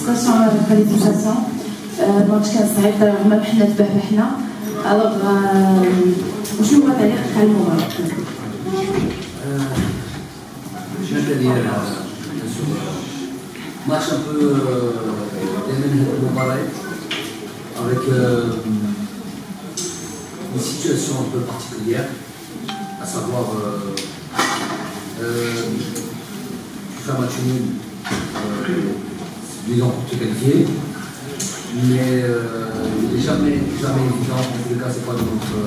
félicitations à la qualification. الماتش كان صعيب رغم حنا تبهبحنا. الوغ وشنو هو تعليقك على المباراة؟ match un peu avec une situation un peu particulière, à savoir tu fais un match nul, disons pour te qualifier, mais il n'est jamais évident, en tous les cas c'est pas dans notre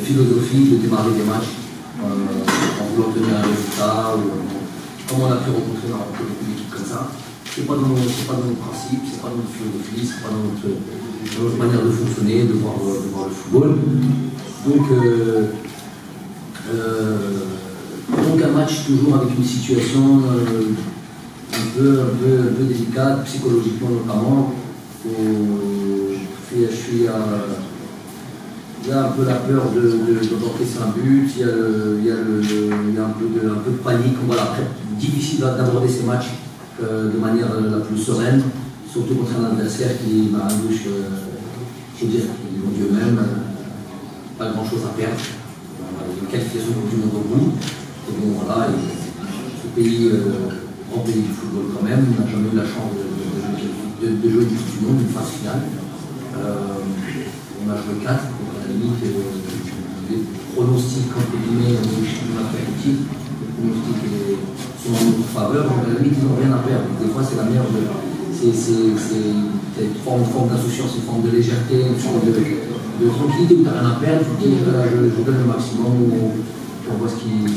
philosophie de démarrer des matchs en voulant obtenir un résultat ou comme on a pu rencontrer beaucoup d'équipes comme ça. C'est pas dans nos principes, c'est pas dans notre philosophie, c'est pas dans notre manière de fonctionner, de voir le football. Donc un match toujours avec une situation un peu délicate, psychologiquement notamment, où il y a un peu la peur d'encaisser un but, il y a un peu de panique. Voilà, difficile d'aborder ces matchs de manière la plus sereine, surtout contre un adversaire qui m'a à gauche, je veux dire, mon Dieu même, pas grand chose à perdre. Une qualification pour du monde au bout. Et bon voilà, ce pays, grand pays du football quand même, n'a jamais eu la chance de jouer du Coupe du Monde, une phase finale. On a joué 4, donc à la limite, les pronostics entre guillemets, on a fait petit, les pronostics sont en notre faveur, donc à la limite ils n'ont rien à perdre. Des fois c'est la meilleure c'est une forme d'insouciance, une forme de légèreté, une forme de tranquillité où tu n'as rien à perdre, tu te dis voilà, je donne le maximum, on voit ce qui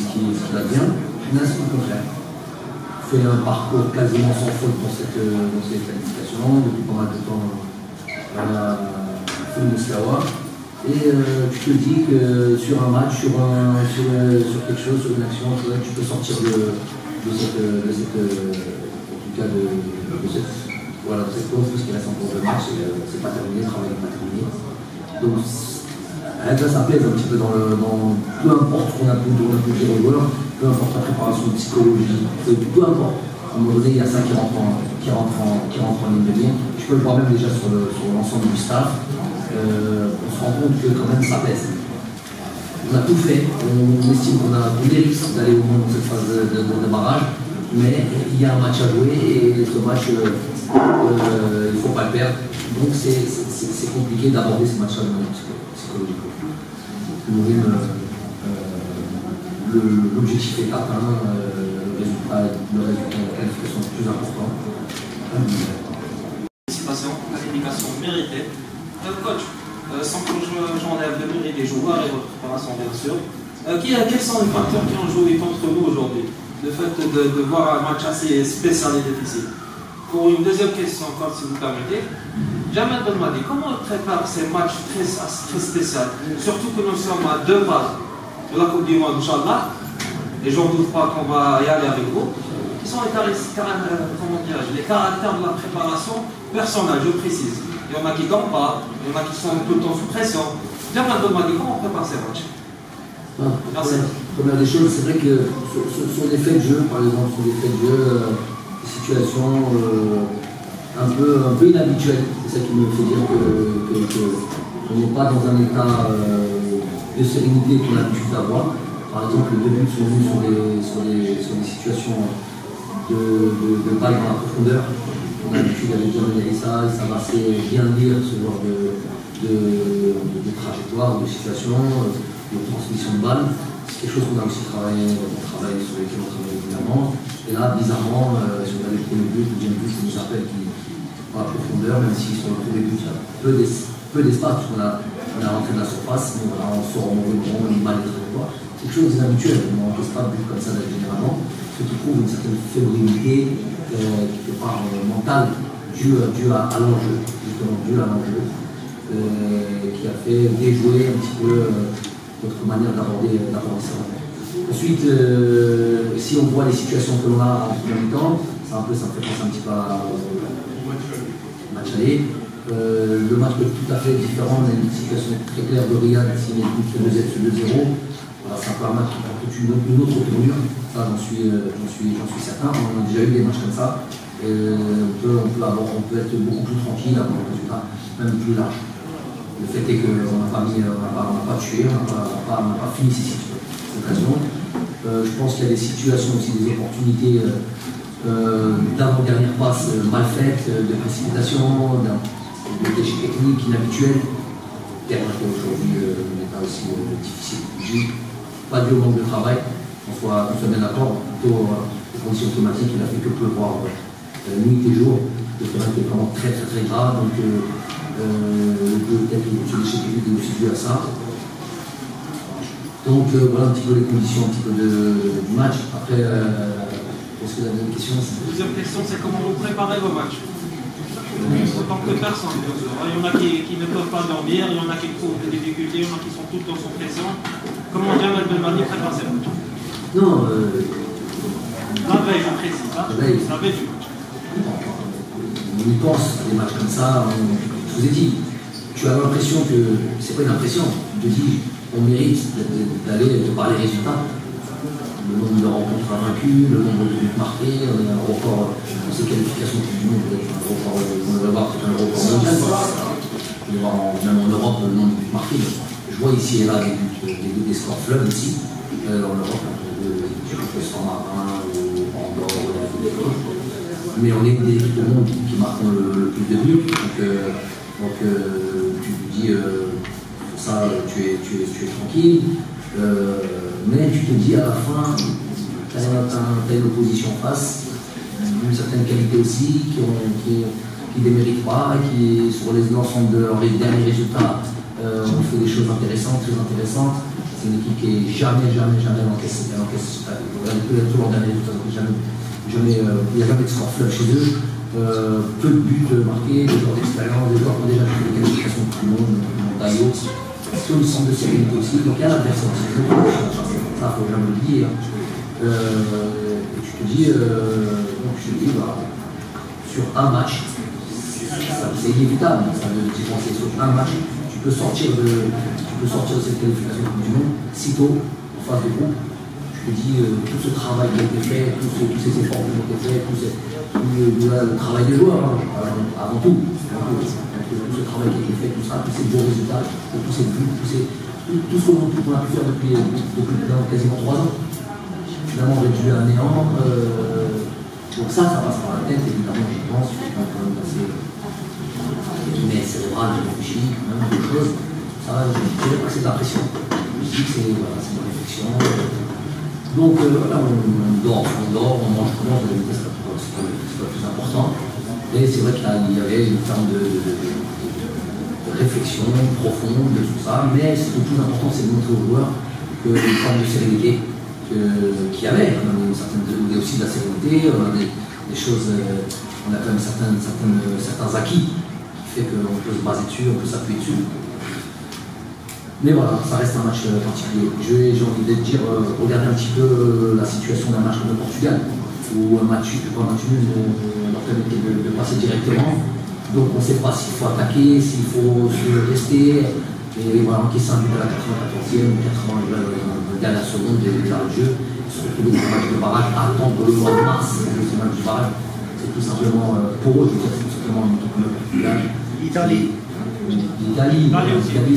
advient. Là c'est le contraire. On fait un parcours quasiment sans faute dans cette qualification, depuis pas mal de temps à la Moussaoua. Et tu te dis que sur un match, sur quelque chose, sur une action, tu peux sortir de cette cause, parce qu'il reste encore deux matchs, c'est pas terminé, le travail n'est pas terminé. Donc là ça pèse un petit peu peu importe ce qu'on a pu dire aux joueurs, peu importe la préparation psychologique, peu importe. À un moment donné, il y a ça qui rentre en ligne de mire. Je peux le voir même déjà sur l'ensemble du staff. On se rend compte que quand même ça pèse. On a tout fait, on estime qu'on mérite d'aller au moins dans cette phase de barrage, mais il y a un match à jouer et ce match, il ne faut pas le perdre. Donc c'est compliqué d'aborder ce match-là de manière psychologique. L'objectif est atteint, le résultat de la qualification est plus important. Qualification méritée. Coach, sans que j'enlève le mérite des joueurs et votre préparation bien sûr, quels sont les facteurs qui ont joué contre nous aujourd'hui? Le fait de voir un match assez spécial et difficile. Pour une deuxième question, encore si vous permettez, Jamel Belmadi, comment on prépare ces matchs très spéciaux? Surtout que nous sommes à 2 pas de la Coupe du Monde, Inch'Allah, et j'en doute pas qu'on va y aller avec vous. Quels sont les caractères de la préparation personnelle, je précise? Il y en a qui ne gagnent pas, il y en a qui sont tout le temps sous pression. Jamel Belmadi, comment on prépare ces matchs? Première des choses, c'est vrai que ce sont des faits de jeu, par exemple, des situations un peu inhabituelles. C'est ça qui me fait dire qu'on n'est pas dans un état de sérénité qu'on a l'habitude d'avoir. Par exemple, les 2 buts sont venus sur des situations de balle dans la profondeur. On a l'habitude avec Jamel Elissa, il savait assez bien lire ce genre de trajectoire, de situation, de transmission de balle. C'est quelque chose qu'on a aussi travaillé sur lesquels on travaille régulièrement. Et là, bizarrement, si on a les premiers buts, le deuxième but, ça nous appelle dans la profondeur, même si sur le premier but, il y a peu d'espace, parce qu'on a rentré de la surface, mais voilà, on sort en mauvais moment, on est mal les trajectoires. C'est quelque chose d'inhabituel, on n'encaisse pas de but comme ça généralement, ce qui prouve une certaine fébrilité, quelque part mentale, due à l'enjeu, justement due à l'enjeu, qui a fait déjouer un petit peu notre manière d'aborder ça. Ensuite, si on voit les situations que l'on a en premier temps, ça me fait penser un petit peu à match aller. Le match peut être tout à fait différent, on a une situation très claire de Riyad, si les buts se 2-0. Voilà, c'est un peu un match qui prend toute une autre tournure, ça j'en suis certain, on a déjà eu des matchs comme ça. On peut être beaucoup plus tranquille, avoir un résultat même plus large. Le fait est qu'on n'a pas tué, on n'a pas fini ces occasions. Je pense qu'il y a des situations aussi, des opportunités d'avant-dernière passe mal faites, de précipitation, de déchets techniques inhabituels. Aujourd'hui, on est pas aussi difficile. Pas dû au manque de travail, on soit bien d'accord, plutôt les conditions climatiques, il a fait que pleuvoir nuit et jour. Le terrain était vraiment très grave, donc peut-être que ce déchet technique est aussi dû à ça. Donc voilà un petit peu les conditions du match. Après, est-ce que la deuxième question? La deuxième question, c'est comment vous préparez vos matchs? Autant que personne, bien sûr. Il y en a qui ne peuvent pas dormir, il y en a qui trouvent des difficultés, il y en a qui sont tout le temps sous pression. Comment Jamel Belmadi prépare ses matchs? Non, la veille, j'apprécie, la veille du match. On y pense à des matchs comme ça. Je vous ai dit, tu as l'impression que, c'est pas une impression, tu te dis, on mérite d'aller de par les résultats. Le nombre de rencontres vaincues, le nombre de buts marqués, on a un record, dans ces qualifications du monde, peut-être un record, on va voir peut-être un record mondial. On va voir même en Europe le nombre de buts marqués. Je vois ici et là des scores fleuves ici, en Europe, je sais pas, Marin ou Andorre, mais on est des équipes au monde qui marquent le plus de buts. Donc tu te dis, ça, tu es tranquille. Mais tu te dis à la fin, tu as une opposition en face, une certaine qualité aussi, qui ne démérite pas, et qui, sur l'ensemble de leurs derniers résultats, ont fait des choses intéressantes, très intéressantes. C'est une équipe qui n'est jamais encaissé. Regardez tous leurs derniers résultats, il n'y a jamais de score fleuve chez eux. Peu de buts marqués, des joueurs d'expérience, des joueurs qui ont déjà fait des qualifications de tout le monde, Dayo. Sur le centre de sérénité aussi, donc il y a la personne, ça il ne faut jamais le dire. Et tu te dis, sur un match, c'est inévitable, ça veut dire que sur un match, tu peux sortir de cette qualification du monde, sitôt, en phase de groupe. Je te dis, tout ce travail qui a été fait, tous ces efforts qui ont été faits, le travail des joueurs, avant tout. Tout ce travail qui a été fait, tout ça, tous ces beaux résultats, tous ces buts, tout ce qu'on a pu faire depuis quasiment 3 ans, finalement réduit à néant. Donc ça passe par la tête, évidemment, je pense, mais cérébral, je réfléchis, même des choses, ça, je dirais pas que c'est de la pression. Je dis que c'est une réflexion. Donc voilà, on dort, on mange, c'est pas le plus important. Et c'est vrai qu'il y avait une forme de réflexion profonde de tout ça, mais ce qui est le plus important, c'est de montrer aux joueurs une forme de sérénité qu'il y avait. On a aussi de la sérénité, on a des choses, on a quand même certains acquis qui fait qu'on peut se baser dessus, on peut s'appuyer dessus. Mais voilà, ça reste un match particulier. J'ai envie de dire, regardez un petit peu la situation d'un match comme le Portugal, ou un match nul, leur permettait de passer directement. Donc on ne sait pas s'il faut attaquer, s'il faut rester, et voilà, encaisser un but à la 94e ou 80 dernière seconde de l'arrêt de jeu. Surtout le match de barrage, attendre le mois de mars, le match du barrage, c'est tout simplement pour eux, je veux dire, c'est tout simplement une équipe comme le Portugal. L'Italie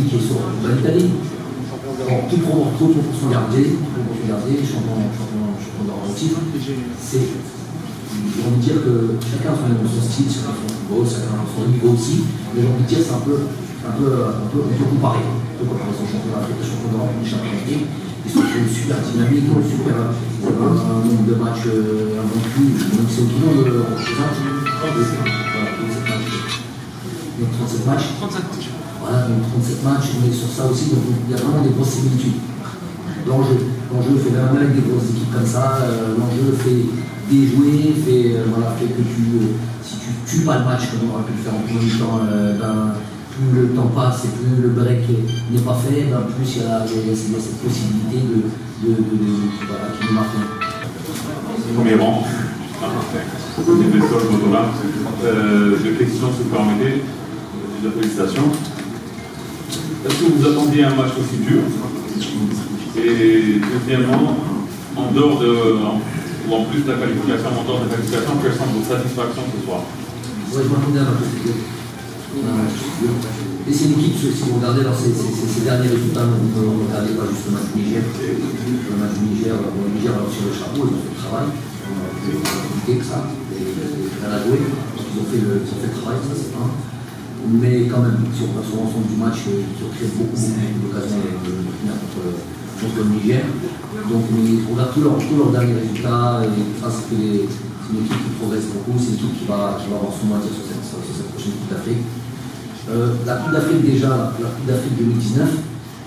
qui est sur l'Italie. Tout pour son gardien, champion d'Europe titre. C'est, j'ai envie de dire que chacun a son style, chacun son football, chacun a son niveau aussi. Mais j'ai envie de dire c'est un peu comparé. On peut comparer son championnat avec le champion d'Europe, les champions d'Afrique. Ils sont une super dynamique, un nombre de matchs invaincus. Donc c'est qui nous représente. 37 matchs. Voilà, donc 37 matchs, on est sur ça aussi, donc il y a vraiment des grosses similitudes. L'enjeu fait même avec des grosses équipes comme ça, l'enjeu fait déjouer, fait que si tu tues pas le match comme on aurait pu le faire en premier temps, plus le temps passe et plus le break n'est pas fait, plus il y a cette possibilité qui nous marque. Premier rang. Deux questions, si vous permettez. Déjà, félicitations. Est-ce que vous attendiez un match aussi dur? Et deuxièmement, en dehors de ou en plus de la qualification, en dehors de la qualification, quelles sont vos satisfactions ce soir? Ouais, je m'attendais à un peu plus. Et c'est une équipe, si vous regardez dans ces derniers résultats, vous ne regardez pas juste le match du Niger. Le match du Niger, le Niger a reçu le chapeau, ils ont fait le travail. On a plus compliqué que ça, rien à jouer. Ils ont fait le travail, ça c'est un. Mais quand même, si on regarde sur l'ensemble du match, ils ont créé beaucoup d'occasions de finir contre le Niger. Donc on regarde tous leurs derniers résultats, et ça c'est une équipe qui progresse beaucoup, c'est une équipe qui va avoir son mot à dire sur cette prochaine Coupe d'Afrique. La Coupe d'Afrique déjà, la Coupe d'Afrique 2019,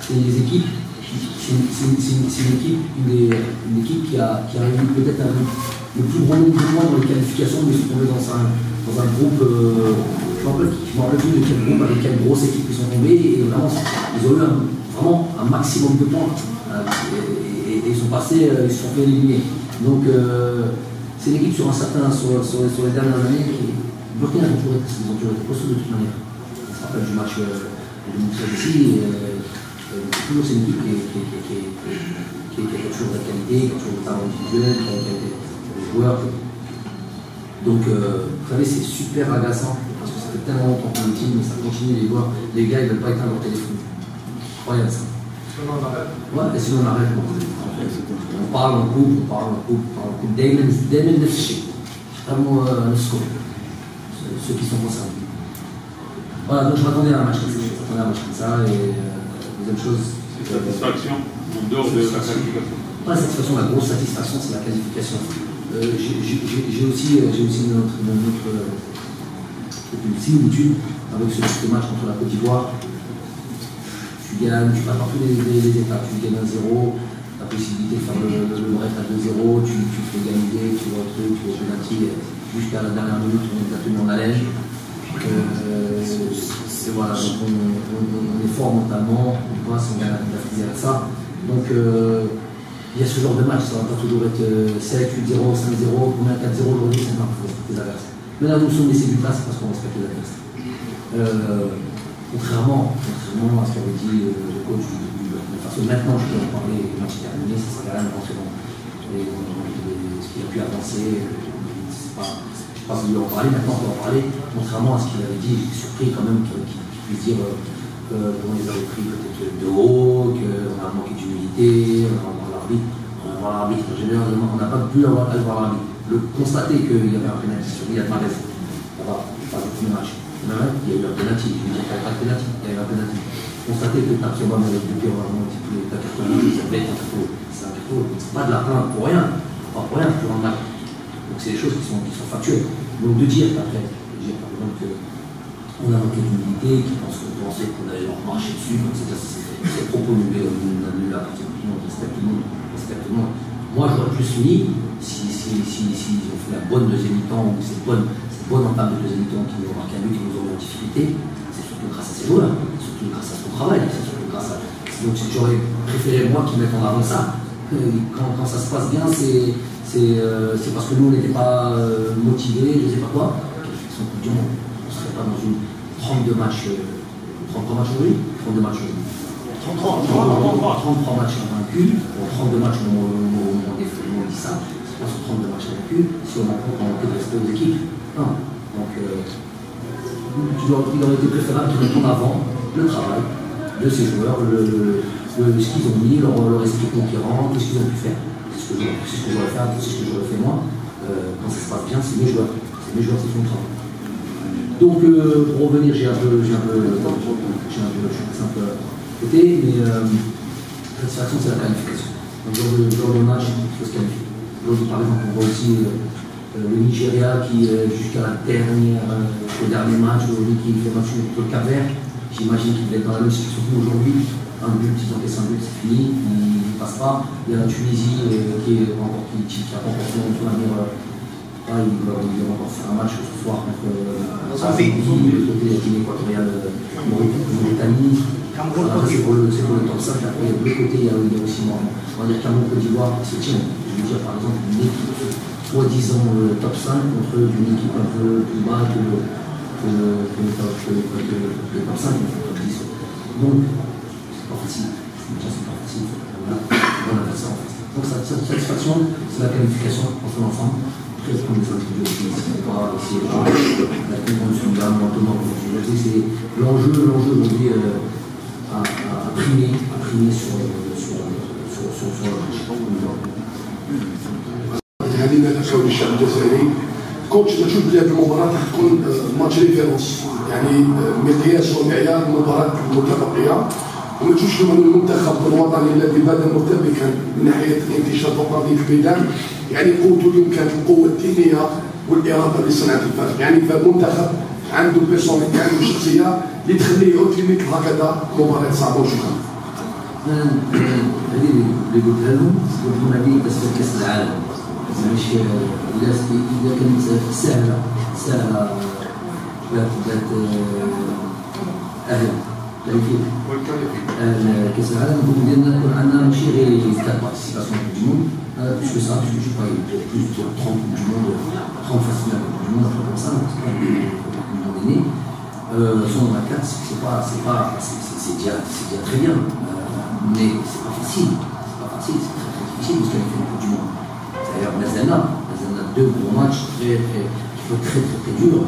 c'est les équipes, c'est une équipe qui a eu peut-être le plus gros nombre de points dans les qualifications, mais ils sont tombés dans un groupe, je me rappelle plus de quel groupe, avec quelle grosse équipe ils sont tombés, et vraiment, ils ont eu vraiment un maximum de points, et ils sont passés, ils se sont fait éliminer. Donc c'est une équipe sur les dernières années qui, Burkina, ils ont toujours été costauds de toute manière. On se rappelle du match de ici, c'est une équipe qui a toujours de la qualité, qui a toujours de talent individuel, qui a des joueurs. Donc, vous savez, c'est super agaçant, parce que ça fait tellement longtemps qu'on est team, mais ça continue, les gars, ils ne veulent pas éteindre leur téléphone. Incroyable ça. Ouais, et sinon on arrête. On parle en couple, Damon Nefshi, ceux qui sont concernés. Voilà, donc je m'attendais à un match comme ça, et deuxième chose. Satisfaction en dehors de la qualification. Pas la satisfaction, la grosse satisfaction, c'est la qualification. J'ai aussi une similitude avec ce match contre la Côte d'Ivoire. Tu gagnes, tu passes par tous les étapes, tu gagnes 1-0, la possibilité de faire le break à 2-0, tu peux égaliser, tu vois tu es penalty, jusqu'à la dernière minute, on est tenu en haleine. Voilà, donc on est fort mentalement, on passe, on gagne la fusée avec ça. Donc il y a ce genre de match, ça ne va pas toujours être 7, 8-0, 5-0, combien 4-0 aujourd'hui, c'est pas pour les adversaires. Mais là, nous sommes laissés du place parce qu'on respecte les adversaires. Contrairement à ce qu'avait dit le coach parce que maintenant je peux en parler, le match est terminé, ça sert à rien de rentrer dans ce qu'il a pu avancer, je ne sais pas si il en parler, maintenant on peut en parler, contrairement à ce qu'il avait dit, j'étais surpris quand même qu'il puisse dire qu'on les avait pris peut-être de haut, qu'on a manqué d'humilité, on va voir l'arbitre, en général, on n'a pas pu aller voir l'arbitre. Constater qu'il y avait un pénalty sur Riyad Mahrez, ça va, pas le premier match. Il y a eu un pénalty, je ne dis pas de pénalty, il y a eu un pénalty. Constater que Tapsoba m'avait coupé vraiment un petit peu ta carton rouge, ça devait être un carton, c'est un carton, c'est pas de la plainte pour rien, pas pour rien pour un match. Donc c'est des choses qui sont factuelles. Donc de dire qu'après, par exemple qu'on a manqué d'humilité, qu'on pensait qu'on allait leur marcher dessus, donc c'est propos nul à partir du monde, respecte tout le monde. Moi j'aurais plus mis s'ils ont fait la bonne deuxième mi-temps ou cette bonne entame de deuxième mi-temps qui nous ont marqué un but, qui nous ont eu en difficulté, c'est surtout grâce à ces joueurs, c'est surtout grâce à son travail, c'est surtout grâce à. Donc j'aurais préféré moi qu'ils mettent en avant ça. Quand ça se passe bien, c'est parce que nous on n'était pas motivés, je ne sais pas quoi. On ne serait pas dans une 32 matchs, 33 matchs aujourd'hui, 32 matchs aujourd'hui. 33 matchs invaincus, 32 matchs on dit ça, c'est pas sur 32 matchs invaincus, si on a manqué de respect aux équipes. Non. Donc il aurait été préférable qu'ils mettent en avant le travail de ces joueurs, ce qu'ils ont mis, leur esprit conquérant, tout ce qu'ils ont pu faire. C'est ce que j'aurais fait, c'est ce que j'aurais fait moi. Quand ça se passe bien, c'est mes joueurs qui font le travail. Donc pour revenir, je suis un peu côté, mais la satisfaction c'est la qualification. Donc dans le match, il faut se qualifier. Aujourd'hui, par exemple, on voit aussi le Nigeria qui, jusqu'à au dernier match, aujourd'hui, qui fait match contre le Cap-Vert. J'imagine qu'il va être dans la même situation qu'aujourd'hui. Un but, ils ont fait 5 buts, c'est fini, ils ne passent pas. Il y a la Tunisie qui a encore son avenir. Ils vont encore faire un match ce soir contre le côté de la Guinée équatoriale, Mauritanie. C'est pour le top 5. Après, de l'autre côté, il y a aussi, on va dire Cameroun, Côte d'Ivoire, c'est tiens. Je veux dire, par exemple, une équipe soi-disant top 5 contre une équipe un peu plus bas que le top 5, top 10. Donc, c'est pas facile. C'est pas facile. On a fait ça en fait. Donc, ça satisfaction satisfaction, c'est la qualification en son ensemble. Très comme les autres ici, pas ici, la convention de l'âme, c'est l'enjeu aujourd'hui à primer sur le هذه ما تساوي الشعب الجزائري كنت نشوف بلي هذه المباراة تكون ماتش ريفيرونس يعني مقياس ومعيار مباراة متبقية وما تشوفش المنتخب الوطني الذي بدا مرتبكا من ناحية انتشار التطبيق في البلدان يعني قوته الإمكان القوة الدينية والإرادة لصناعة الفرق يعني فالمنتخب عنده بيرسوناليتي عنده شخصية اللي تخليه يعود في مثل هكذا مباراة صعبة وشكرا. هذه اللي قلتها لهم هذه بس كأس العالم ماشي إذا كانت سهلة بات أهل كأس العالم نقول ديالنا يكون عندنا ماشي غير 4 بارتيسيباسيون du monde plus que ça parce que je sais pas plus de 30 du monde 30 facilement du monde un peu comme ça parce qu'à un moment donné 124 c'est déjà très bien mais c'est pas facile c'est très difficile parce qu'elle fait le Coupe du monde. D'ailleurs, Mazana, 2 gros matchs très durs.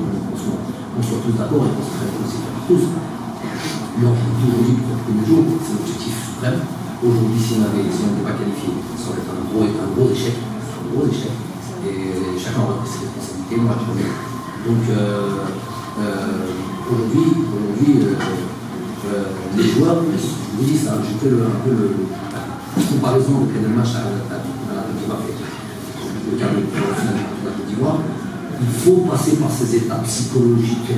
On soit tous d'accord et on se traite aussi par tous. L'objectif aujourd'hui pour le premier jour, c'est l'objectif suprême. Aujourd'hui, si on n'était pas qualifié, ça aurait été un gros échec. Et chacun aurait pris ses responsabilités, moi je connais. Donc aujourd'hui, les joueurs, je vous dis ça, j'ai fait un peu la comparaison avec le match à la Côte d'Ivoire. Le quart de finale de la Côte d'Ivoire, il faut passer par ces étapes psychologiques.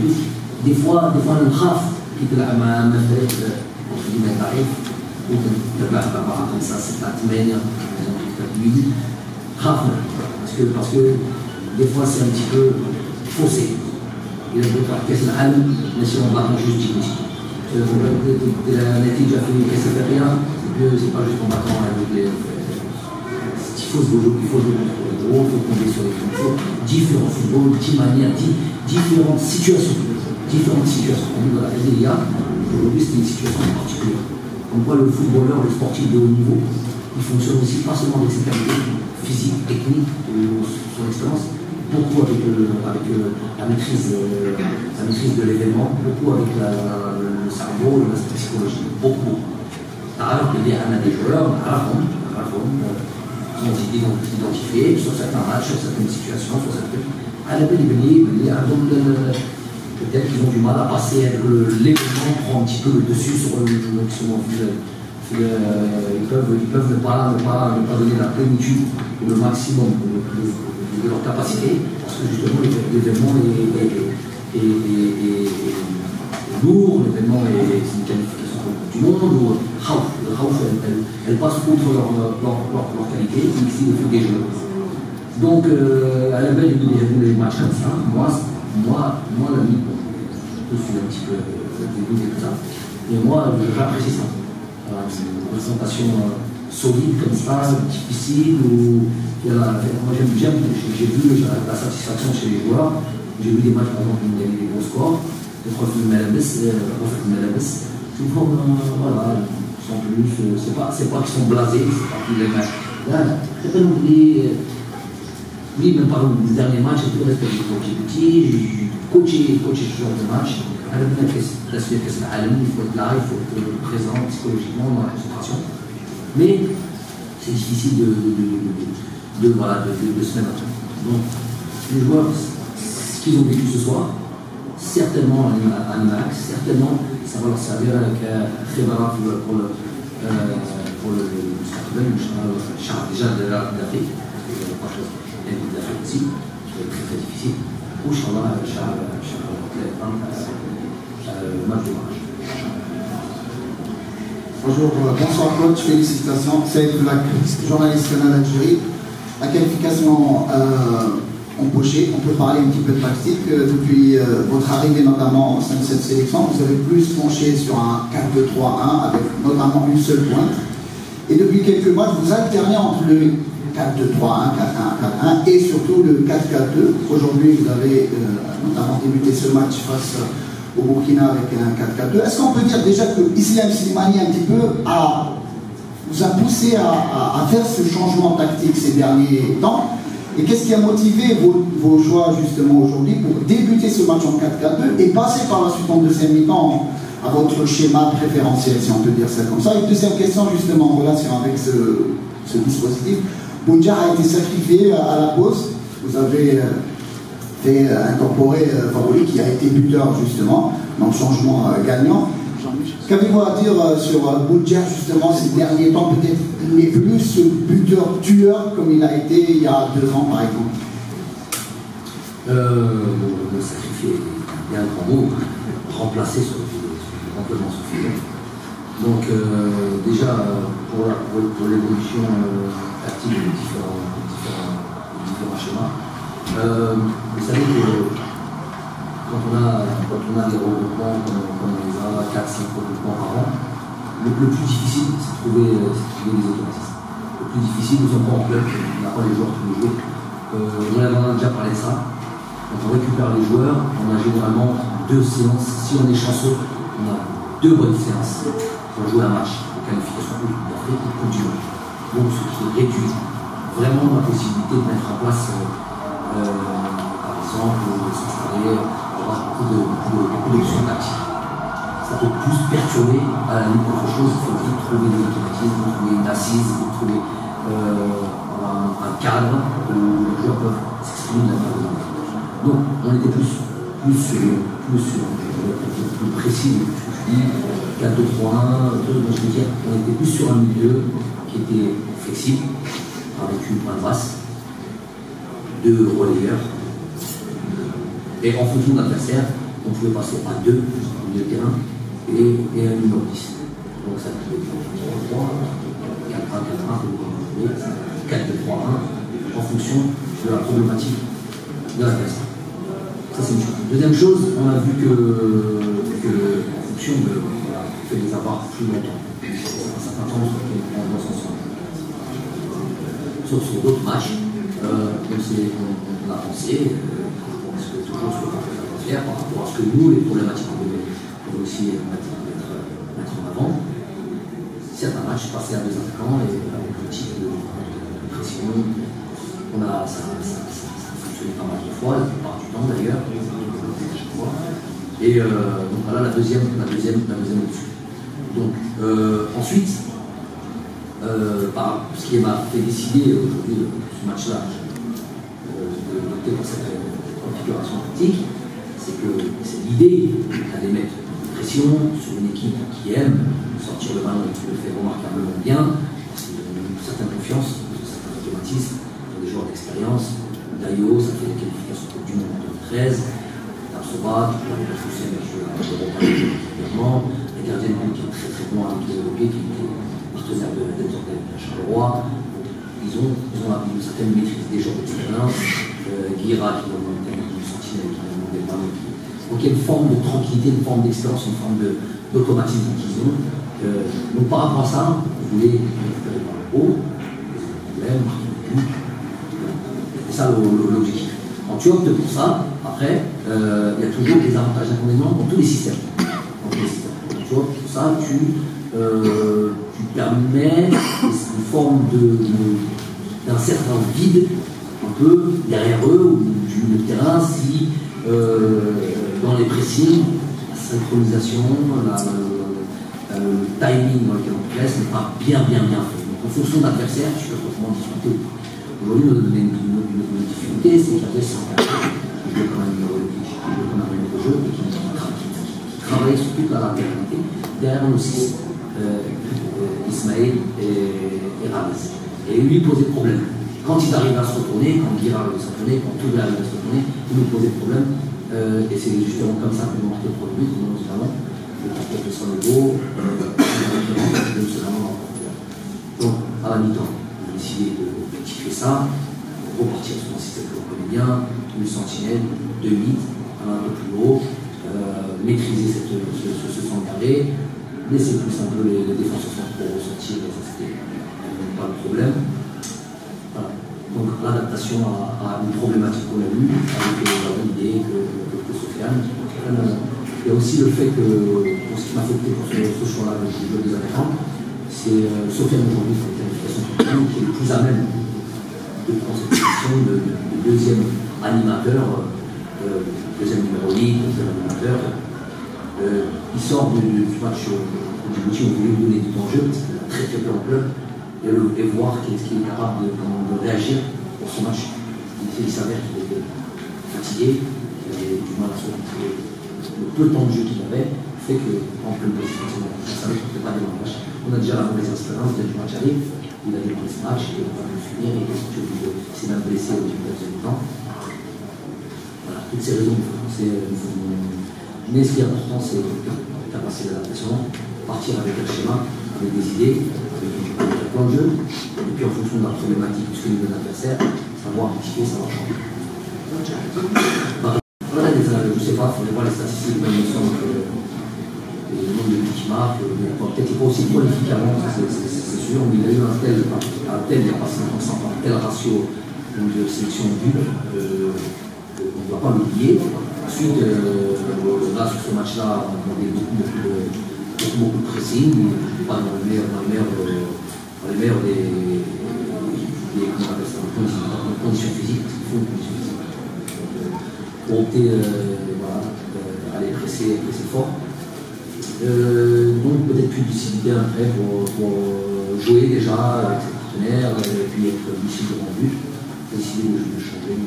Des fois, on خاف كي تلعب مع فريق ضعيف ممكن تلعب مع 5 6 8 خاف parce que des fois c'est un petit peu faussé. Il a beau كأس العالم ماشي on va juste technique. La نتيجة في كأس العالم c'est pas juste en battant avec les il faut jouer contre le gros, il faut tomber sur les footballs, différents footballs, différentes situations. Aujourd'hui, c'est une situation particulière. Comme quoi le footballeur, le sportif de haut niveau, il fonctionne aussi pas seulement avec ses qualités physiques, techniques, son expérience, beaucoup avec la maîtrise de l'événement, beaucoup avec le cerveau, l'aspect psychologique, beaucoup. Alors qu'il y a des joueurs, qui ont été identifiés sur certains matchs, sur certaines situations, sur certaines... Peut-être qu'ils ont du mal à passer avec l'événement, prend un petit peu le dessus sur le joueur qui sont en fil. Ils peuvent ne pas donner la plénitude ou le maximum de leur capacité, parce que justement l'événement est lourd, l'événement est une qualification du monde, ou elle passe outre leur qualité, ici le fait des joueurs. Donc à la belle des matchs comme ça, moi l'ami, je suis un petit peu dégoûté de ça, et moi j'apprécie ça. Une présentation solide comme ça, difficile, moi j'aime, j'ai vu la satisfaction chez les joueurs, j'ai vu des matchs par exemple où il y avait des gros scores, le profil de Malabès, souvent voilà, sans plus, c'est pas qu'ils sont blasés, c'est pas qu'ils les mettent. Là, je peux oublier, oui, même par exemple, les derniers matchs, j'ai tout respecté quand j'étais petit, j'ai coaché ce genre de match. À la fin de la suite, il faut être là, il faut être présent psychologiquement dans la concentration. Mais c'est difficile de se mettre à tout. Donc, les joueurs, ce qu'ils ont vécu ce soir, certainement à l'IMAX, certainement, ça va leur servir avec Khébara pour le déjà de l'Afrique, l'Afrique aussi, qui est très difficile. Inch'Allah, match de match. Bonjour, bonsoir coach, félicitations. C'est Black, journaliste canal Algérie. La qualification empochée, on peut parler un petit peu de tactique. Depuis votre arrivée notamment au sein de cette sélection, vous avez plus penché sur un 4-2-3-1 avec notamment une seule pointe. Et depuis quelques mois, vous alternez entre le 4-2-3-1, 4-1-4-1 et surtout le 4-4-2. Aujourd'hui, vous avez notamment débuté ce match face au Burkina avec un 4-4-2. Est-ce qu'on peut dire déjà que Islam Slimani un petit peu a vous a poussé à faire ce changement tactique ces derniers temps? Et qu'est-ce qui a motivé vos choix justement aujourd'hui pour débuter ce match en 4-4-2 et passer par la suite en deuxième mi-temps à votre schéma préférentiel, si on peut dire ça comme ça? Et deuxième question justement en relation avec ce dispositif. Boundiar a été sacrifié à la pause. Vous avez fait incorporer Favoli qui a été buteur justement dans le changement gagnant. Qu'avez-vous à dire sur Boundiar justement ces derniers temps? Peut-être il n'est plus ce buteur-tueur comme il a été il y a 2 ans par exemple. Le sacrifier, il y a un grand mot, remplacer complètement ce film. Donc déjà pour l'évolution tactique des différents schémas, vous savez que quand on a des regroupements, comme on les a 4-5 regroupements par an, le plus difficile, c'est de trouver les automatismes. Le plus difficile, nous sommes pas en club, on n'a pas les joueurs tous les jours. On a déjà parlé de ça. Quand on récupère les joueurs, on a généralement 2 séances. Si on est chanceux, on a 2 bonnes séances pour jouer un match de qualification d'Afrique et de Coupe du Monde. Donc, ce qui réduit vraiment la possibilité de mettre en place, par exemple, s'installer, avoir beaucoup d'options tactiques. Ça peut plus perturber à la limite autre chose. Il faut vite trouver des automatismes, trouver une assise, trouver un cadre où les joueurs peuvent s'exprimer de la manière. Donc on était plus précis, je dis 4-2-3-1, je veux dire, on était plus sur un milieu qui était flexible, avec une pointe basse, 2 relayeurs, et en fonction de l'adversaire, on pouvait passer à 2 au milieu de terrain et un numéro 10. Donc ça pouvait être 3-3, 4-1-4-1, 4-2-3-1, en fonction de la problématique de l'adversaire. Ça c'est une chose. Deuxième chose, on a vu que en fonction de fait les avoir plus longtemps. Un certain temps sur d'autres matchs, on a pensé, parce que toujours ce qu'on peut faire par rapport à ce que nous, les problématiques qu'on devait aussi mettre en avant. Certains matchs passaient à 2 attaquants et avec le type de pression, ça fonctionnait pas mal de fois, la plupart du temps d'ailleurs, et donc voilà la deuxième option. Donc ensuite, ce qui m'a fait décider aujourd'hui ce match-là, d'opter pour cette configuration tactique, c'est que c'est l'idée d'aller mettre une pression sur une équipe qui aime sortir le ballon et qui le fait remarquablement bien, parce qu'il y a une certaine confiance, certains automatismes, des joueurs d'expérience. Dayo, ça fait des qualifications Coupe du Monde en 2013, Tapsoba, qui permet de pousser un jeu régulièrement, les gardiens de but qui est très très bon avec les Européens, qui était partenaire de Charleroi. Ils ont une certaine maîtrise des joueurs d'expérience, Guira qui va monter une sentinelle qui va monter le ballon. Donc il y a une forme de tranquillité, une forme d'expérience, une forme d'automatisme qu'ils ont. Donc par rapport à ça, vous voulez récupérer par le haut, les problèmes, c'est ça l'objectif. Quand tu optes pour ça, après, il y a toujours des avantages et inconvénients dans tous les systèmes. Quand tu optes pour ça, tu permets une forme d'un certain vide, un peu derrière eux, ou du milieu de terrain, si dans les pressings, la synchronisation, le timing dans lequel on presse n'est pas bien fait. Donc en fonction de l'adversaire, tu peux vraiment discuter. Aujourd'hui, notre difficulté, c'est qu'il y a des centres qui jouent comme un numéro de jeu et qui travaillent sur toute la latéralité derrière nos 6, Ismaël et Ramiz. Et lui posait problème. Quand il arrive à se retourner, quand Guira arrive à se retourner, quand tout arrive à se retourner, il nous posait problème. Et c'est justement comme ça que nous marquons le premier, nous allons le transport de son ego, donc à la mi-temps, on a décidé de rectifier ça, repartir sur un système que l'on connaît bien, une sentinelle, 2 mythes, un peu plus haut, maîtriser ce centre carré, laisser plus un peu les défenseurs pour ressortir, ça c'était pas le problème. Voilà. Donc l'adaptation à une problématique qu'on a eue, avec l'idée que Sofiane. Il y a aussi le fait que, pour ce qui m'a fait pour ce choix-là, avec le jeu des attaquants, c'est Sofiane aujourd'hui pour la qualification qui est le plus à même de prendre cette position de deuxième animateur, deuxième numéro 8, deuxième animateur. Il sort du match au Djibouti, on voulait lui donner du temps de jeu, parce qu'il a très peu en club, et voir qu'il est capable de réagir pour son match. Il s'avère qu'il était fatigué, qu'il avait du mal à se retrouver. Le peu de temps de jeu qu'il avait fait qu'en pleine position, on savait qu'il ne pouvait pas aller dans le match. On a déjà la mauvaise expérience, du match arrive, il a démarré ce match, il va le finir, il s'est même blessé au début du temps. Voilà, toutes ces raisons. Mais ce qui est important, c'est la capacité d'adaptation, partir avec un schéma, avec des idées, avec un plan de jeu, et puis en fonction de la problématique du niveau de l'adversaire, savoir anticiper, savoir changer. Voilà, je ne sais pas, il faudrait voir les statistiques, mais il me semble que le nombre de buts qui marquent, peut-être pas aussi prolifique avant, c'est sûr, mais il a eu un tel, il n'y a pas 50 ans, un tel ratio de sélection de buts, on ne doit pas l'oublier. Ensuite, là, sur ce match-là, on a beaucoup de pressing, pas dans les meilleurs des conditions physiques, parce qu'il faut une condition physique. Pour opter, aller presser fort. Donc peut-être plus de lucidité après pour jouer déjà avec ses partenaires, et puis être lucide devant le but, décider de changer.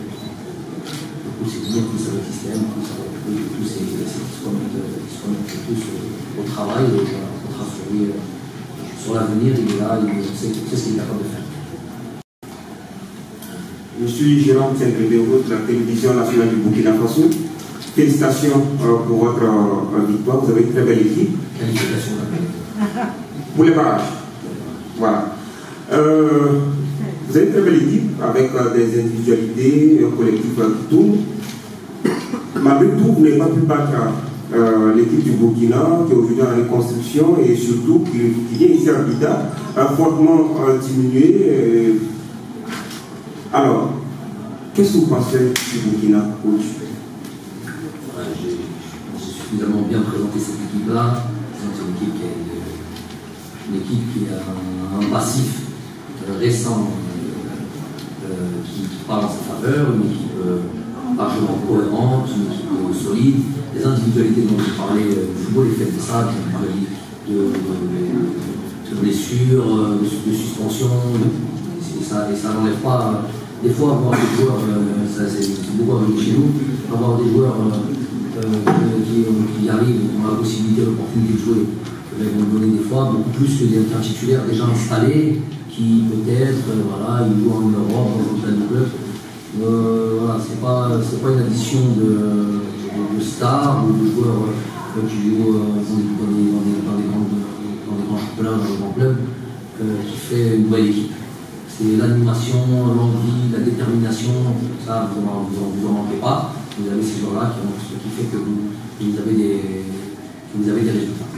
C'est dire plus ça va le système, plus ça va tous qui se remettent tous au travail, et on travaille sur l'avenir, il est là, il sait ce qu'il est capable de faire. Je suis Jérôme Saint-Grégoire de la télévision nationale du Burkina Faso. Félicitations pour votre victoire, vous avez une très belle équipe. Félicitations. Pour les barrages. Voilà. Vous avez une très belle équipe avec des individualités, un collectif qui tourne. Malgré tout, vous n'avez pas pu battre l'équipe du Burkina qui est aujourd'hui en reconstruction et surtout qui vient ici à Bida, a fortement diminué. Alors, qu'est-ce que vous pensez du Burkina, coach? J'ai suffisamment bien présenté cette équipe-là. C'est une équipe qui a un passif récent qui parle en sa faveur, une équipe largement cohérente, une équipe solide. Les individualités dont je parlais, le football est fait de ça, je parlais de blessures, de suspension, et ça n'enlève pas. Des fois, avoir des joueurs, c'est beaucoup arrivé chez nous, avoir des joueurs qui arrivent, qui ont la possibilité, l'opportunité de jouer, ils vont donner des fois beaucoup plus qu'un titulaire déjà installé, qui peut-être, il joue en Europe, dans un tel club. C'est pas une addition de stars ou de joueurs qui jouent dans des grands championnats, dans des grands clubs, qui fait une belle équipe. C'est l'animation, l'envie, la détermination, ça vous en manquez pas. Vous avez ces joueurs-là qui fait que vous avez des résultats.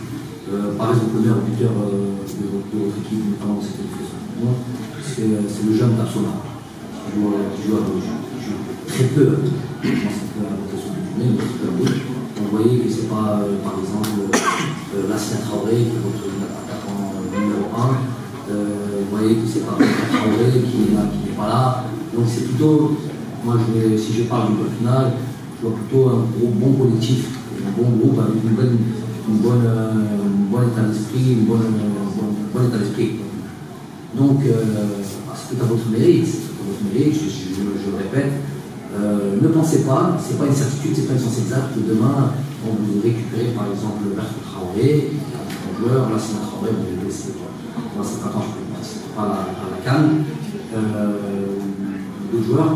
Par exemple, le meilleur buteur de votre équipe, notamment dans cette équipe, c'est le jeune Tapsola, qui joue à gauche. Il joue très peu, je pense que c'est la rotation du journée, mais très peu à gauche. On voyait que c'est pas, par exemple, Lassina Traoré, qui est votre attaquant numéro 1. Vous voyez que c'est pas Traoré qui n'est pas là. Donc c'est plutôt, moi si je parle du groupe final, je vois plutôt un bon collectif, un bon groupe avec une bonne état d'esprit, un bon état d'esprit. Donc c'est à votre mérite, je le répète. Ne pensez pas, c'est pas une certitude, c'est pas une science exacte. Demain, on vous récupérez par exemple Bertrand Traoré, un joueur, là c'est un Traoré, on va le laisser. Moi, c'est pas quand je ne participe pas à la CAN. Le joueur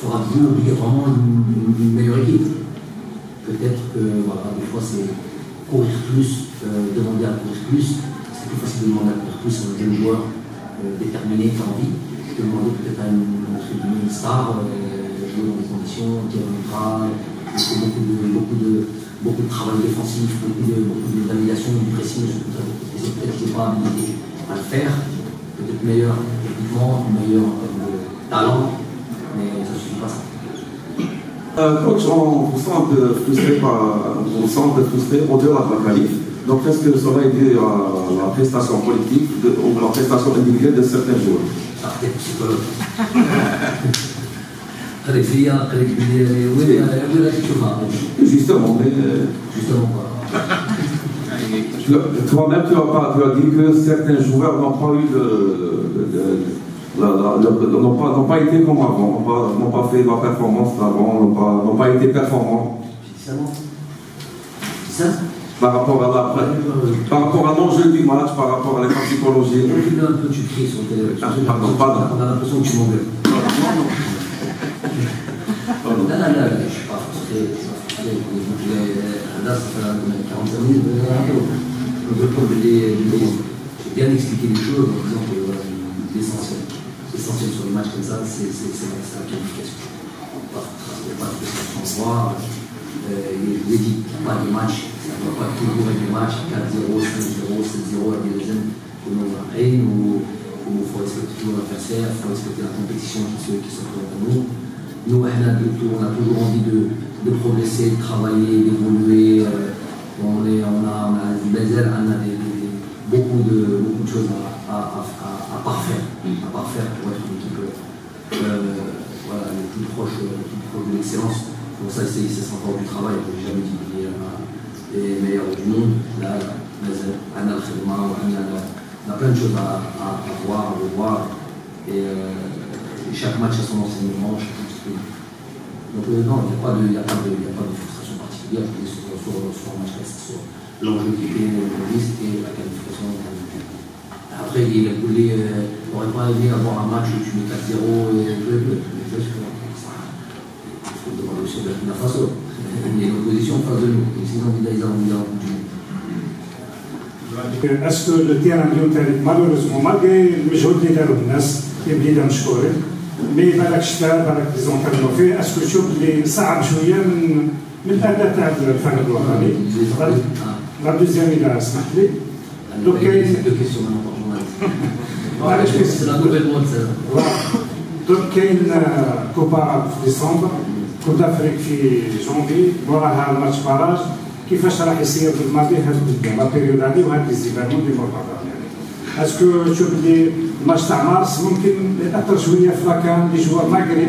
fera de vous obligatoirement une meilleure équipe. Peut-être que des fois c'est courir plus, demander à courir plus. C'est plus facile de demander à courir plus à un jeune joueur déterminé qui a envie que de demander peut-être à une star, jouer dans des conditions, tirer un bras, beaucoup de travail défensif, beaucoup de navigation, du pressing, et c'est peut-être qu'il n'est pas habilité à le faire, peut-être meilleur techniquement, meilleur talent, mais ça ne suffit pas ça. Coach, on vous sent un peu frustré au dehors de la qualif. Donc est-ce que ça va aider la prestation collective ou la prestation individuelle de certains joueurs? Justement, mais... Justement quoi? Toi-même, tu as dit que certains joueurs n'ont pas eu n'ont pas été comme avant, n'ont pas fait la performance d'avant, n'ont pas été performants. C'est ça? Par rapport à l'enjeu du match, par rapport à l'état psychologique. Un peu tu cries sur le téléphone. Pardon. On a l'impression que tu m'engueules. Non, je suis pas frustré. Là, ça fait 45 minutes. J'ai bien expliqué les choses en disant que l'essentiel sur les matchs comme ça, c'est la qualification. Il n'y a pas de prestation à voir. Je vous ai dit, il n'y a pas de match, ça ne doit pas toujours être des matchs 4-0, 5-0, 7-0 à des deuxièmes que nous avons où il faut respecter toujours l'adversaire, il faut respecter la compétition qui se présente à nous. Nous, on a toujours envie de progresser, de travailler, d'évoluer. On a des belles ailes, on a beaucoup de choses à parfaire pour être une équipe voilà, le plus proche de l'excellence. Bon, ça, c'est encore du travail. Je n'ai jamais dit qu'il y a les meilleurs du monde. Là, on a plein de choses à voir, à revoir. Et chaque match a son enseignement. Donc, non, il n'y a pas de frustration particulière sur un match, sur l'enjeu qui est l'égoïste et la qualification. Après, il n'aurait pas aimé avoir un match où tu mets 4-0 et devant le chef de la façon. Il y a une opposition en face de nous. Et sinon, ils ont envie d'un est-ce que le terrain اليوم malheureusement malgré المجهود اللي داروا الناس اللي مشكورين مي بالك شتا بالك ديزونترينمون فيه اسكو تشوف اللي صعب شويه من الاداء تاع الفريق الوطني لا دوزيام اذا سمحت لي دوك كاين دوك كاين كوبا في ديسمبر كوب دافريك في جونفي وراها الماتش باراج كيفاش راح يصير في الماضي هاد لا بيريود هادي وهاد لي زيفالمون اللي مرتبطه يعني اسكو تشوف لي الماتش تاع مارس ممكن ياثر شويه في لاكان لي جوار ماغري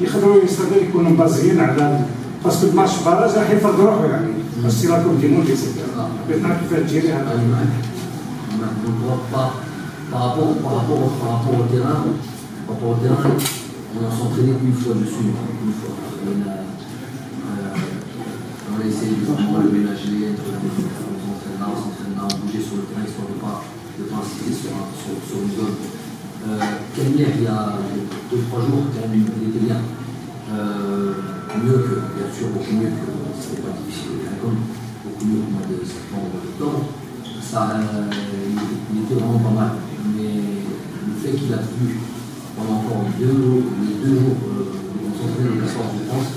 يقدروا يستدعوا يكونوا مبازيين على باسكو الماتش باراج راح يفرض روحه يعني بس لا كوب دي موند اكسيتيرا بغيت نعرف كيفاش تجيري هذا par rapport au terrain, on a s'entraîné une fois dessus, une fois. On a essayé de le ménager, on s'entraîne là, on bougeait sur le terrain, histoire de ne pas insister sur une zone. Camille, il y a 2-3 jours, il était bien. Mieux que, bien sûr, beaucoup mieux que, c'était pas difficile, beaucoup mieux qu'au mois de septembre, octobre. Ça, il était vraiment pas mal. Mais le fait qu'il a plu pendant encore les 2 jours, on s'entraîne le 14 de France,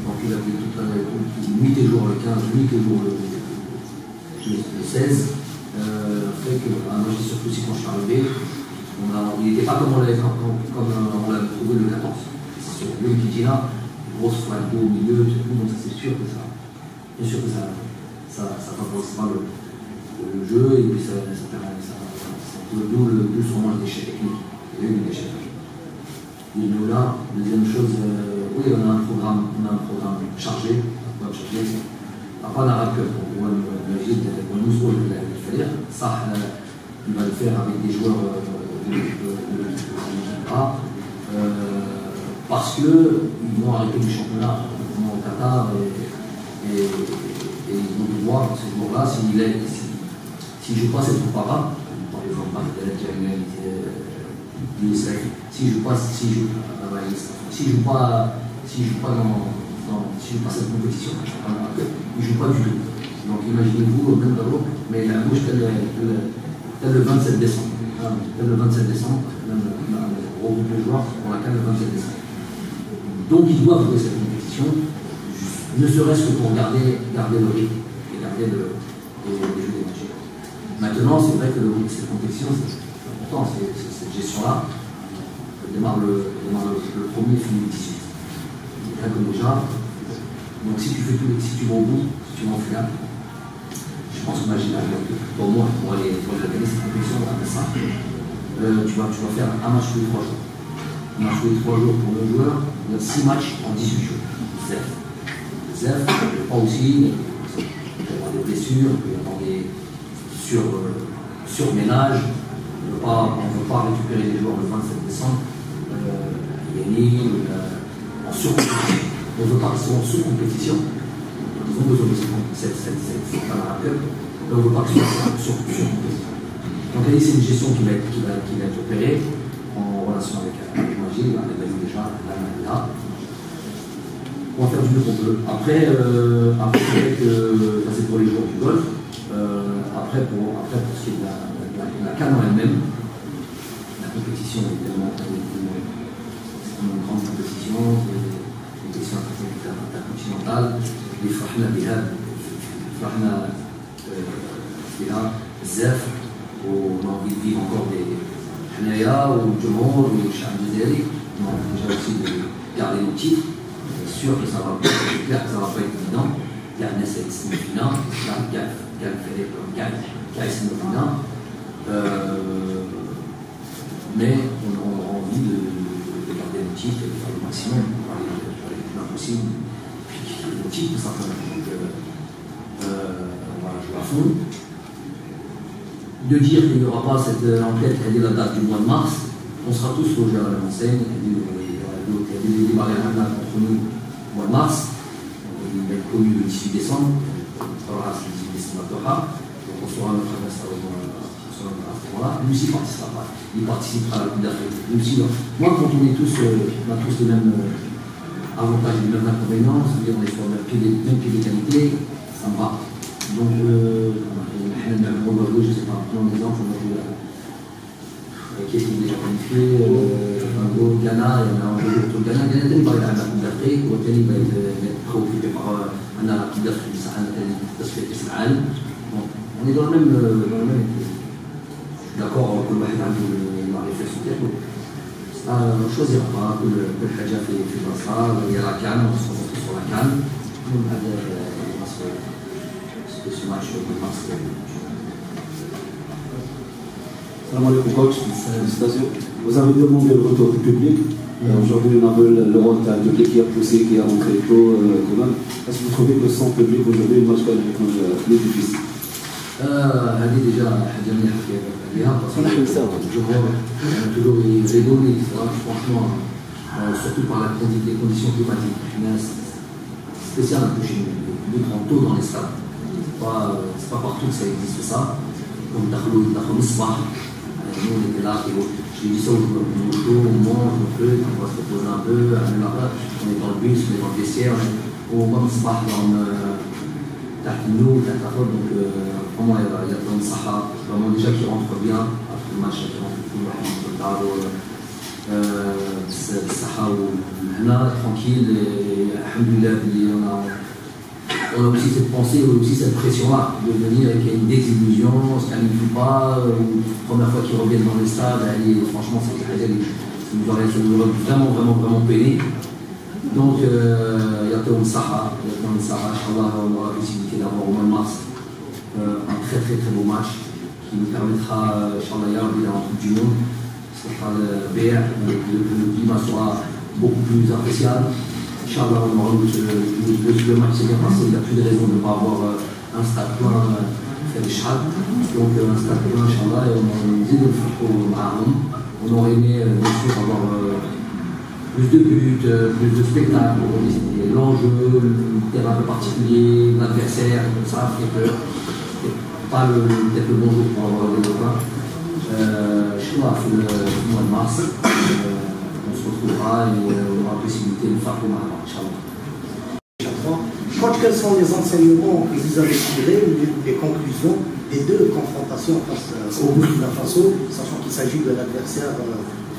donc il a plu toute la nuit et jour le 15, nuit et jour le 16, fait que moi j'ai surtout aussi quand je suis arrivé, il n'était pas comme on l'avait trouvé le 14. C'est sûr, lui qui dit là, grosse flaque au milieu, donc c'est sûr que ça favorise pas le jeu et puis ça d'où son manque d'échec technique. Il y a eu des échecs. Et nous là, deuxième chose, oui, on a un programme chargé, pas un arabe pour Majid, ça, il va le faire avec des joueurs de l'équipe A, parce qu'ils vont arrêter le championnat au Qatar et ils vont devoir, ce jour-là, s'il ne joue pas cette coupe arabe, par exemple, s'il ne joue pas cette compétition, il ne joue pas du tout. Donc imaginez-vous, même d'abord, mais la bouche tel le 27 décembre. Tel le 27 décembre, on regroupe les joueurs pour la CAN le 27 décembre. Donc ils doivent jouer cette compétition, ne serait-ce que pour garder le rythme et garder les jeux des matchs. Maintenant, c'est vrai que cette compétition, c'est important, cette gestion-là. Démarre le premier, finit le 18. Comme déjà. Donc si tu vas au bout, si tu vas en finale, je pense qu'on a au moins pour aller gagner cette compétition, on va faire ça. Tu vas faire un match tous les 3 jours. Un match tous les 3 jours pour nos joueurs, il y a 6 matchs en 18 jours. Zef, pas aussi, il peut y avoir des blessures, il peut y avoir des surménages. On ne veut pas récupérer les joueurs le 27 décembre. Gagner en surcompétition. On ne veut pas qu'ils soient en sous-compétition. Ils ont besoin de cette Cup. On ne veut pas qu'ils soient en surcompétition. Donc là, c'est une gestion qui va être opérée en relation avec Magil, avec David déjà, là. On va faire du mieux qu'on peut. Après c'est pour les joueurs du golf. Après, pour ce qui est de la CAN en elle-même, la compétition est tellement une grande compétition, une compétition intercontinentale. Les Fahna Bihab, Fahna Zef, on a envie de vivre encore des Hanaya ou Jumhur ou Shah Dizeri. On a déjà aussi de garder nos titres. C'est sûr que ça va pas être évident. Garner cette semi-finale, mais on a envie de garder nos titres et de faire le maximum pour aller le plus possible. Puis nos titres, tout simplement. Donc, on va jouer à fond. De dire qu'il n'y aura pas cette enquête, elle est la date du mois de mars, on sera tous logés à la même enseigne. Il y a des débats contre nous au mois de mars. Il va être connu le 18 décembre. On sera le 18 décembre à donc on sera notre adversaire à ce moment-là. Lui aussi participera pas. Il participera à la Coupe d'Afrique. Moi, quand on est tous, on a tous les mêmes avantages, les mêmes inconvénients, c'est-à-dire on est sur le même pied d'égalité, ça me va. Donc, on va jouer, je ne sais pas, en exemple, on va jouer qui est déjà qualifié, Ghana, il y en a un jour autour de Ghana. Ghana, il va aller à la Coupe d'Afrique, ou il va être préoccupé par la Coupe d'Afrique, on est dans le même équipe. D'accord, que le Wahid a la réflexion on ne choisira pas que le Hadja fait ça, il y a la CAN, on se concentre sur la CAN. Ce match de mars. Salam alaikum coach, félicitations. Vous avez demandé le retour du public. Aujourd'hui, on a le rôle d'un public qui a poussé, qui a rentré tôt quand même. Est-ce que vous trouvez que sans public aujourd'hui, le match va être plus difficile? هذه déjà حاجة مليحة فيها parce que الجمهور toujours rigole, franchement, surtout par les conditions climatiques. C'est spécial un peu chez nous. Le public rentre tôt dans les stades. C'est pas partout que ça existe ça. Comme Dakhou Misbah, nous on était là, j'ai dit ça aux joueurs, on mange un peu, on va se reposer un peu, on est dans le bus, on est dans le vestiaire, on va Misbah nous, donc vraiment il y a plein de Sahara, vraiment déjà qui rentrent bien, après le match qui rentrent tout le Sahara, tranquille, et alhamdoulilah, on a aussi cette pensée, aussi cette pression-là, de venir avec une désillusion, on ne se qualifie pas, première fois qu'ils reviennent dans les stades, franchement, ça nous aurait vraiment peiné. Donc, il y a Théon Sahara, Inch'Allah, on aura la possibilité d'avoir au mois de mars un très beau match qui nous permettra, Inch'Allah, d'aller en Coupe du Monde. Ce sera le BR, le climat sera beaucoup plus appréciable. Inch'Allah, le match s'est bien passé, il n'y a plus de raison de ne pas avoir un stade plein fait des chats. Donc, un stade plein, Inch'Allah, et on dit de le faire pour Mahram. On aurait aimé, bien sûr, avoir plus de buts, plus de spectacles, l'enjeu, le terrain un peu particulier, l'adversaire, tout ça, fait que c'est pas peut-être le bon jour pour avoir des repas. Je sais pas, le mois de mars, on se retrouvera et on aura la possibilité de faire pour Mahram, Inch'Allah. Quels sont les enseignements que vous avez tirés, les conclusions des deux confrontations face au Burkina Faso, sachant qu'il s'agit de l'adversaire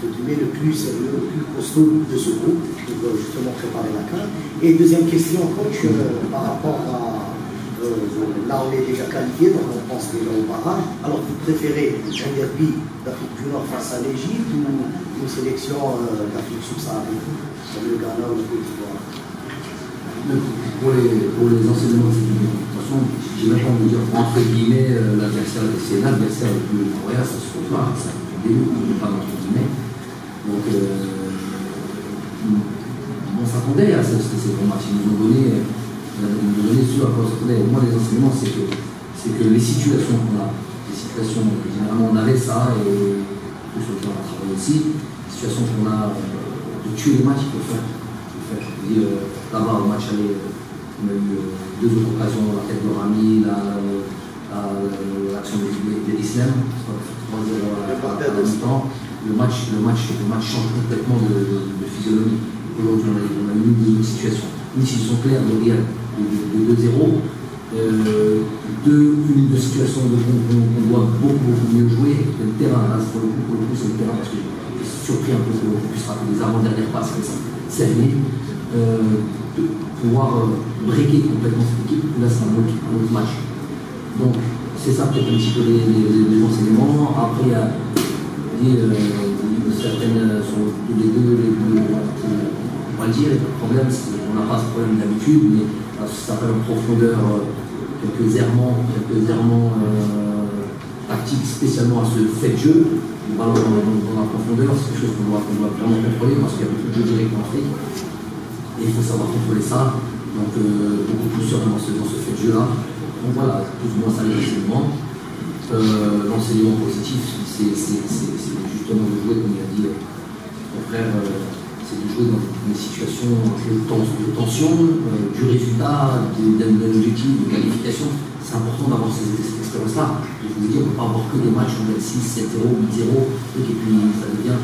le plus sérieux, le plus costaud de ce groupe, pour justement préparer la CAN. Et deuxième question, coach, par rapport à là on est déjà qualifié, donc on pense déjà au barrage. Alors vous préférez un derby d'Afrique du Nord face à l'Égypte ou une sélection d'Afrique subsaharienne, comme le Ghana ou le Côte d'Ivoire? pour les enseignements de cette attention, j'ai même pas envie de dire entre guillemets l'adversaire, c'est l'adversaire le plus royal, ça se trouve pas, ça ne pas entre guillemets. Donc on s'attendait à ces bons matchs. Ils nous ont donné ce à quoi on s'attendait. Au moins les enseignements, c'est que les situations qu'on a, généralement on avait ça, et tout sur lequel on a travaillé aussi, les situations qu'on a de tuer les matchs, il faut faire. Là-bas, au match aller, on a eu 2 autres occasions, la tête de Rami, l'action de l'Islam, 3-0 à la mi-temps. Le match change complètement de physionomie. Aujourd'hui, on a eu une situation. Une situation claire de Real, de 2-0. Une situation qu'on doit beaucoup mieux jouer. Le terrain, là, pour le coup, c'est le terrain, parce que je suis surpris un peu qu'on puisse rater les avant-dernières passes comme ça. C'est de pouvoir breaker complètement cette équipe. Là, c'est un autre match. Donc, c'est ça peut-être un petit peu les enseignements. Après, il y a certaines sont les deux, on va le dire, le problème, c'est qu'on n'a pas ce problème d'habitude, mais ça s'appelle en profondeur quelques errements tactiques spécialement à ce fait de jeu. On va dans la profondeur, c'est quelque chose qu'on doit vraiment contrôler parce qu'il y a beaucoup de jeux directs en Afrique. Et il faut savoir contrôler ça, donc beaucoup plus sereinement dans ce fait de jeu-là. Donc voilà, plus ou moins ça l'enseignement. L'enseignement positif, c'est justement de jouer, comme il a dit mon frère, c'est de jouer dans des situations de tension, du résultat, d'un objectif de qualification. C'est important d'avoir ces expériences-là. Je vous dis, on ne peut pas avoir que des matchs où on met 6, 7-0, 8-0, et puis ça devient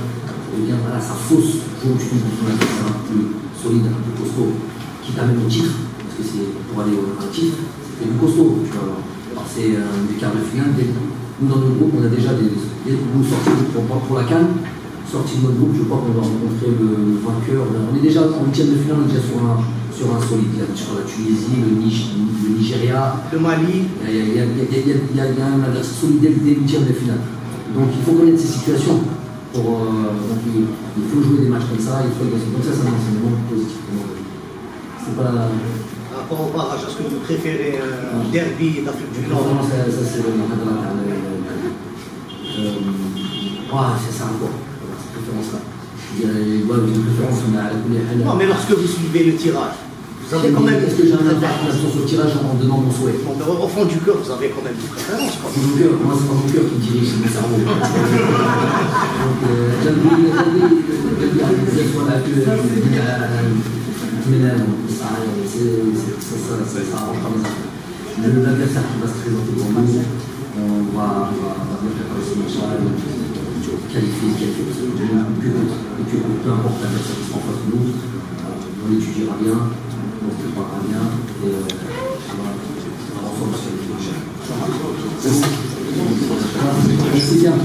voilà, ça fausse. Je trouve qu'on a un peu plus solide, un peu plus costaud, qui t'amène au titre, parce que c'est pour aller au titre, c'est du costaud, tu vois. Alors c'est des quarts de finale. Nous, dans notre groupe, on a déjà nous sortis pour la CAN, sortis de notre groupe, je crois qu'on va rencontrer le vainqueur. On est déjà en 8e de finale, on est déjà sur un solide. Il y a la Tunisie, le Nigeria, le Mali. Il y a un adversaire solide dès 8e de finale. Donc il faut connaître ces situations. Donc il faut jouer des matchs comme ça, donc ça c'est un enseignement positif. C'est pas... Par rapport au barrage, est-ce que vous préférez un derby d'Afrique du Nord? Non, ça c'est le c'est ça encore, cette préférence-là. Il y a une préférence, non, mais lorsque vous suivez le tirage, vous avez quand même... Est-ce que j'ai un impact sur le tirage en donnant mon souhait? Au fond du cœur, vous avez quand même une préférence. Mon cœur, moi c'est pas mon cœur qui dirige, c'est mon cerveau. Donc ça arrange pas mes affaires. L'adversaire qui va se présenter pour nous, on va bien préparer ce match-là, qualifier, et que peu importe l'adversaire qui sera en face de nous, on l'étudiera bien, on se préparera bien, et on va ensemble sur les prochains. Merci bien.